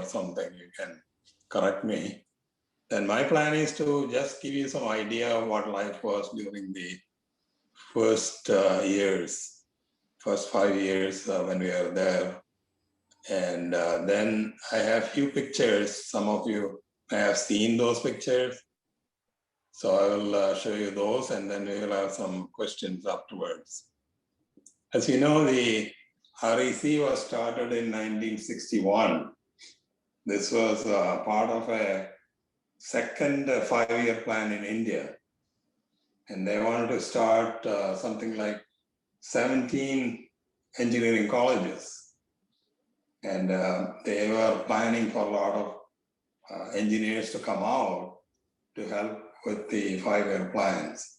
something, you can correct me. Then my plan is to just give you some idea of what life was during the first first 5 years when we were there. And then I have few pictures. Some of you may have seen those pictures. So I will show you those, and then we will have some questions afterwards. As you know, the REC was started in 1961. This was part of a second 5-year plan in India. And they wanted to start something like 17 engineering colleges. And they were planning for a lot of engineers to come out to help with the 5-year plans.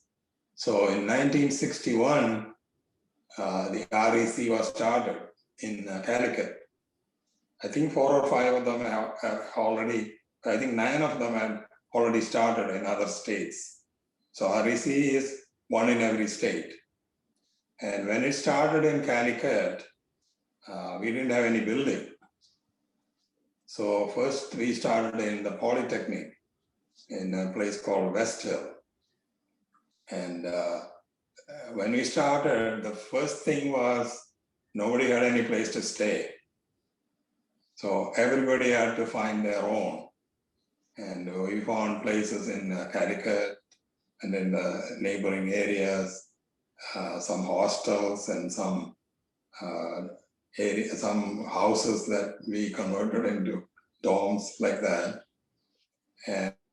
So in 1961, the REC was started in Calicut. I think 4 or 5 of them have already, I think 9 of them had already started in other states. So REC is one in every state. And when it started in Calicut, we didn't have any building. So first we started in the Polytechnic in a place called West Hill. And when we started, the first thing was nobody had any place to stay. So everybody had to find their own. And we found places in Calicut and in the neighboring areas, some hostels and some houses that we converted into dorms like that.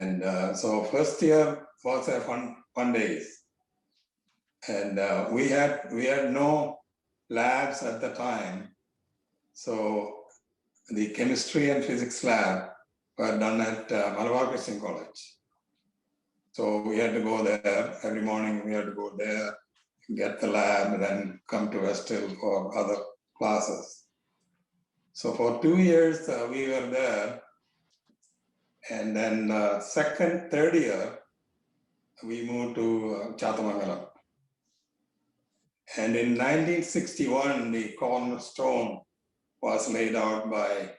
And so first year was a fun days. And we had no labs at the time. So the chemistry and physics lab were done at Malabar Christian College. So we had to go there every morning. We had to go there, get the lab, and then come to West Hill for other classes. So for 2 years we were there, and then third year we moved to Chathamangalam. And in 1961, the cornerstone was laid out by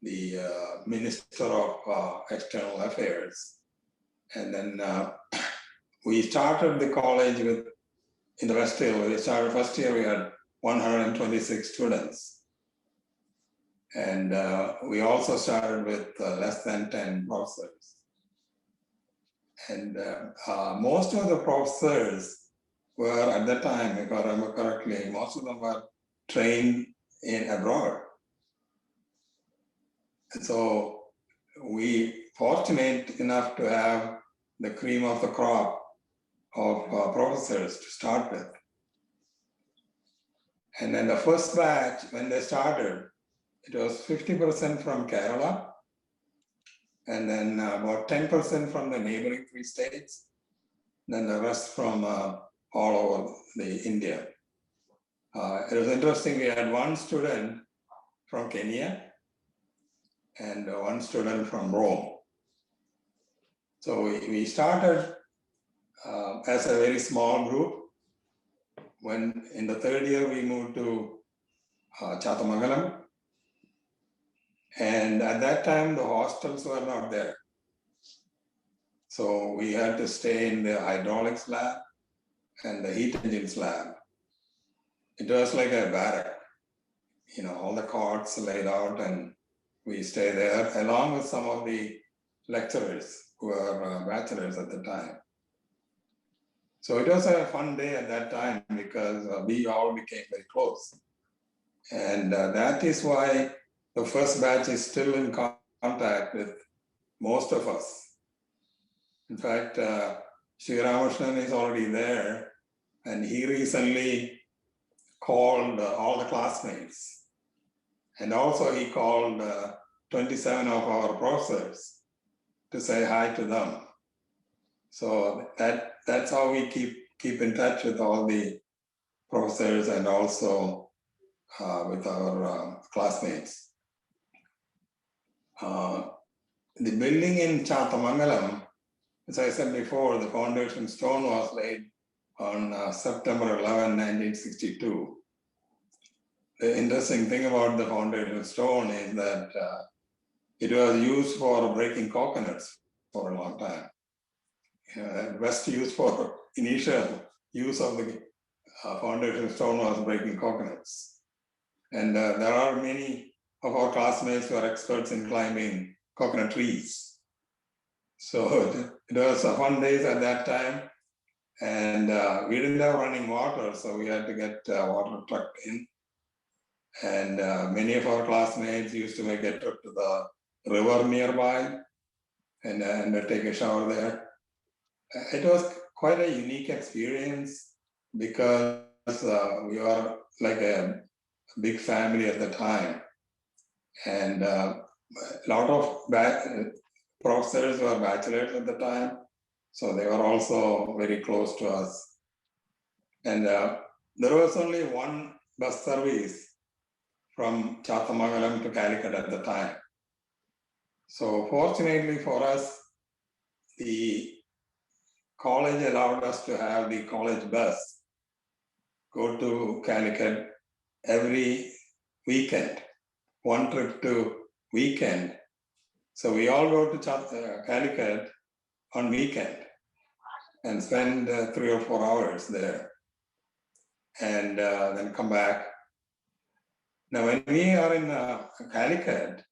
the Minister of External Affairs. And then we started the college in the West Hill. We started first year, we had 126 students. And we also started with less than 10 professors. And most of the professors were at that time, if I remember correctly, most of them were trained in abroad. And so we fortunate enough to have the cream of the crop of professors to start with. And then the first batch, when they started, it was 50% from Kerala, and then about 10% from the neighboring 3 states, then the rest from all over the India. It was interesting, we had 1 student from Kenya and 1 student from Rome. So we started as a very small group. When in the 3rd year, we moved to Chathamangalam. And at that time, the hostels were not there. So we had to stay in the hydraulics lab and the heat engines lab. It was like a barrack, you know, all the cots laid out, and we stay there along with some of the lecturers who were bachelors at the time. So it was a fun day at that time because we all became very close. And that is why the first batch is still in contact with most of us. In fact, Sri Ramakrishnan is already there, and he recently called all the classmates. And also he called 27 of our professors to say hi to them. So that's how we keep in touch with all the professors and also with our classmates. The building in Chathamangalam, as I said before, the foundation stone was laid on September 11, 1962. The interesting thing about the foundation stone is that It was used for breaking coconuts for a long time. Best use for initial use of the foundation stone was breaking coconuts. And there are many of our classmates who are experts in climbing coconut trees. So it was fun days at that time. And we didn't have running water, so we had to get water trucked in. And many of our classmates used to make a trip to the river nearby and take a shower there. It was quite a unique experience because we were like a big family at the time. And a lot of professors were bachelors at the time. So they were also very close to us. And there was only one bus service from Chathamagalam to Calicut at the time. So fortunately for us, the college allowed us to have the college bus go to Calicut every weekend, one trip to weekend. So we all go to Calicut on weekend and spend 3 or 4 hours there and then come back. Now, when we are in Calicut,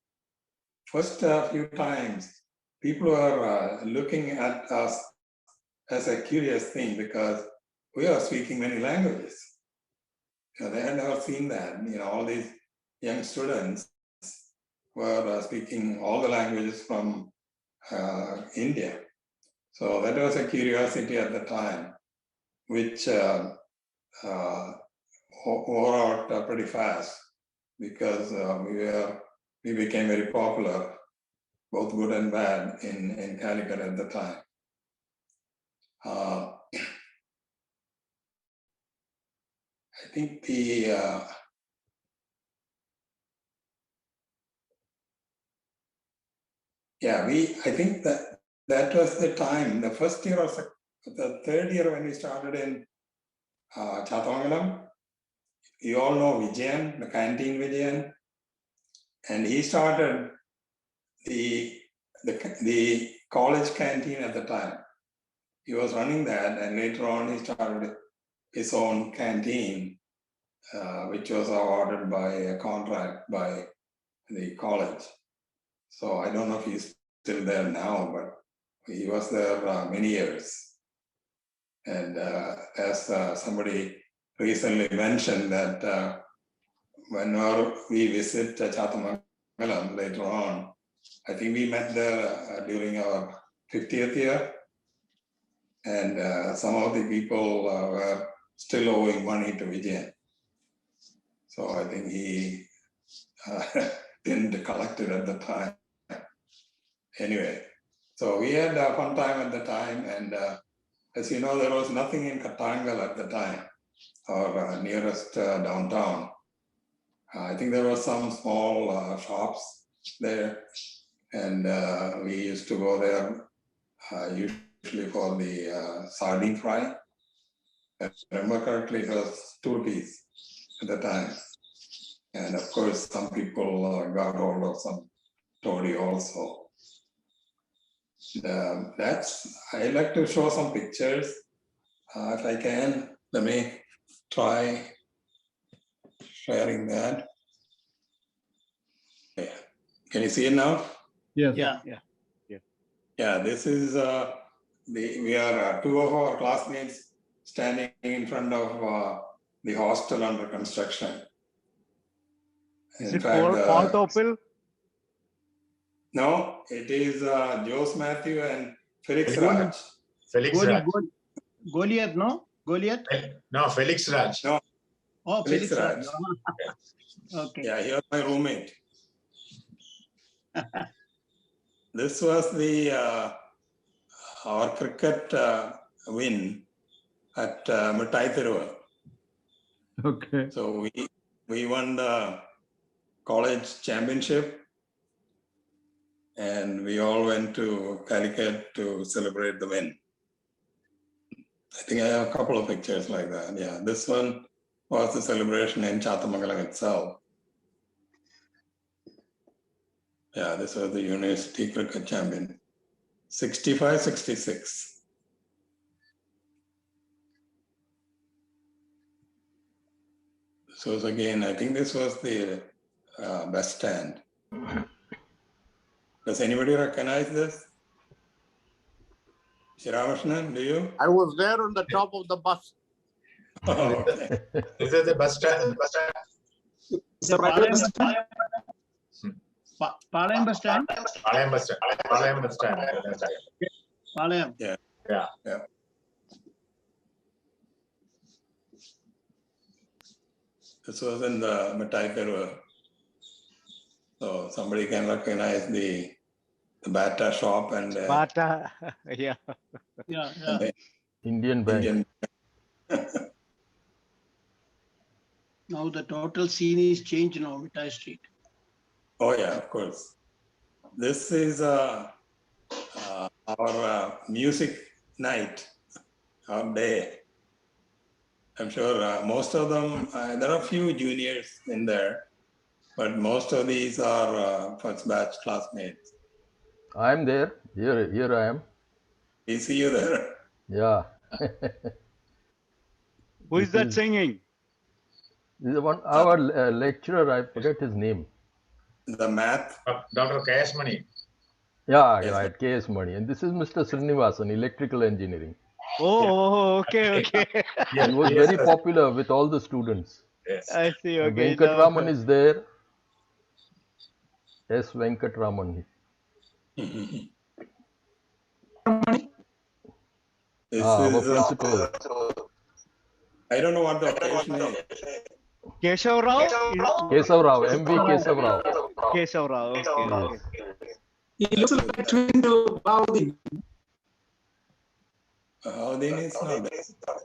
first few times, people are looking at us as a curious thing because we are speaking many languages. They had never seen that. All these young students were speaking all the languages from India. So that was a curiosity at the time, which wore out pretty fast because we became very popular, both good and bad, in Calicut at the time. I think I think that was the time, the first year or the third year when we started in Chathamagalam. You all know Vijayan, the canteen Vijayan, and he started the college canteen at the time. He was running that, and later on he started his own canteen, which was awarded by a contract by the college. So I don't know if he's still there now, but he was there many years. And as somebody recently mentioned that whenever we visit Chathamagalam later on, I think we met there during our 50th year. And some of the people were still owing money to Vijayan. So I think he didn't collect it at the time. Anyway, so we had a fun time at the time. And as you know, there was nothing in Kattangal at the time, or nearest downtown. I think there were some small shops there. And we used to go there usually for the sardine fry. If I remember correctly, it was 2 rupees at the time. And of course, some people got hold of some toddy also. I'd like to show some pictures. If I can, let me try sharing that. Yeah. Can you see it now? Yes. Yeah, this is we are 2 of our classmates standing in front of the hostel under construction. Is it Paul Thoppil? No, it is Jose Matthew and Felix Raj. Felix Raj. Goliath, no? Goliath? No, Felix Raj. No. Oh, Felix Raj. Okay. Yeah, he was my roommate. This was our cricket win at Mithai Thiruva. Okay. So we won the college championship, and we all went to Calicut to celebrate the win. I think I have a couple of pictures like that. Yeah, this one was the celebration in Chathamagalam itself. Yeah, this was the university cricket champion. 65-66. So again, I think this was the bus stand. Does anybody recognize this? Shiramakrishnan, do you? I was there on the top of the bus. Oh, okay. This is the bus stand. The Palayam bus stand? Palayam bus stand. Palayam bus stand. Palayam. Yeah. This was in the Mithai. So somebody can recognize the Bata shop and Bata. Yeah. and the Indian Bank. Indian. Now the total scene is changed now, Mithai Street. Oh yeah, of course. This is our music night, our day. I'm sure most of them, there are a few juniors in there, but most of these are first batch classmates. I'm there. Here I am. We see you there. Yeah. Who is that singing? This is our lecturer. I forget his name. The math. Dr. K.S. Mani. Yeah, Yes, right. K.S. Mani. And this is Mr. Srinivasan, electrical engineering. Oh, okay. Yes, He was yes, very popular with all the students. Yes. I see. And Okay. Venkatraman is there. S. Venkatraman. This Our is, principal. I don't know what the occasion is. Keshav Rao? Kesav Rao, M.V. Kesav Rao. Keshav Rao. Okay. He looks like a twin to Baudin. Then it's not there.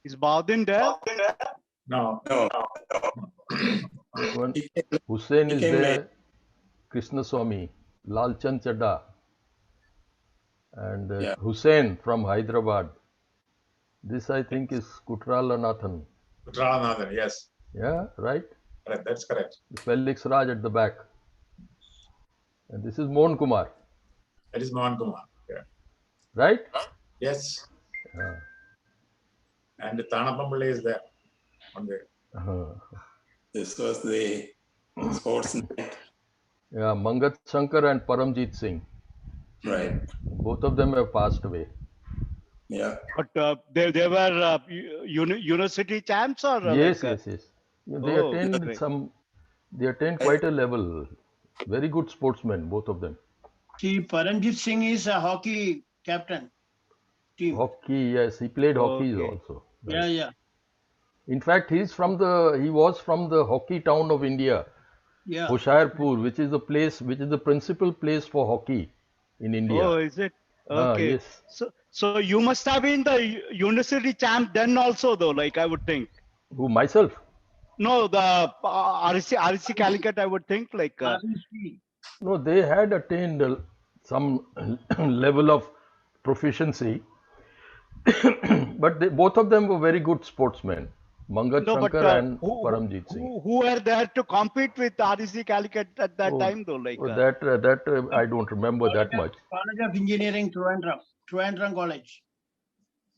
Is Baudin there? No. No. One, Hussein he is came there. late. Krishna Swami, Lal Chand Chadda, and Yeah. Hussein from Hyderabad. This I think is Kutrala Nathan. Utranathan, yes. Yeah, right? Correct. That's correct. Felix Raj at the back. And this is Mohan Kumar, That is Mohan Kumar. Yeah. right? Yes. Yeah. And Tanapampalli is there. On the This was the sports night. Yeah, Mangat Shankar and Paramjit Singh. Right. Both of them have passed away. Yeah. But they were university champs or? Yes, like, yes, yes. They Oh, attained great. they attained quite a level. Very good sportsmen, both of them. See, Paramjit Singh is a hockey captain team. Hockey, yes, he played hockey Okay. also. Yeah. In fact, he was from the hockey town of India, Yeah. Hoshiarpur, which is the principal place for hockey in India. Oh, is it? Okay. Yes. So you must have been the university champ then also, though. Like I would think. Who, myself? No, the REC Calicut, I would think. Like. REC. No, they had attained some level of proficiency, but both of them were very good sportsmen, Mangat No, but Shankar and who- Paramjit Singh. Who were there to compete with REC Calicut at that Oh, time, though? Like. That I don't remember that much. College of Engineering, Trivandrum College.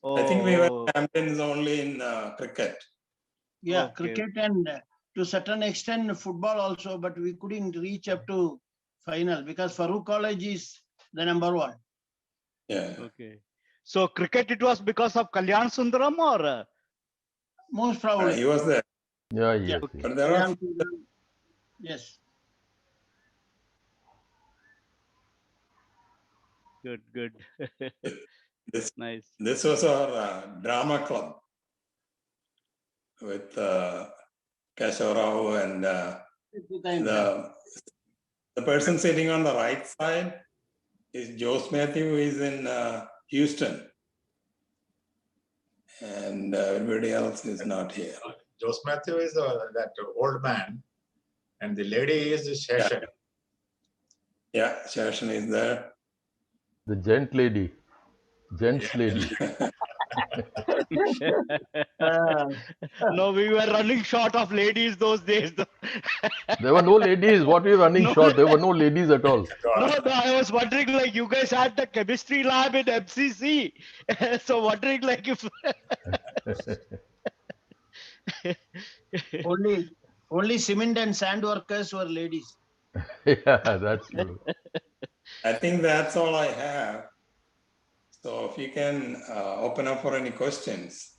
I think we were Oh, champions only in cricket. Yeah, Okay. cricket and to certain extent football also, but we couldn't reach up to final because Farooq College is the number one. Yeah. okay. So cricket, it was because of Kalyan Sundaram or? Most probably. He was there. Yeah, yes. Okay. yes. But there are Yes. Good. this Nice. this was our drama club with Keshav Rao and the person sitting on the right side is Jose Matthew, who is in Houston, and everybody else is not here. Jose Matthew is that old man, and the lady is Sheshan. Yeah, Shashan is there. The gents lady. No, we were running short of ladies those days. though. There were no ladies. What were you running No. short? There were no ladies at all. No, I was wondering like you guys had the chemistry lab in MCC. So wondering like if Only cement and sand workers were ladies. Yeah, that's true. I think that's all I have. So if you can open up for any questions.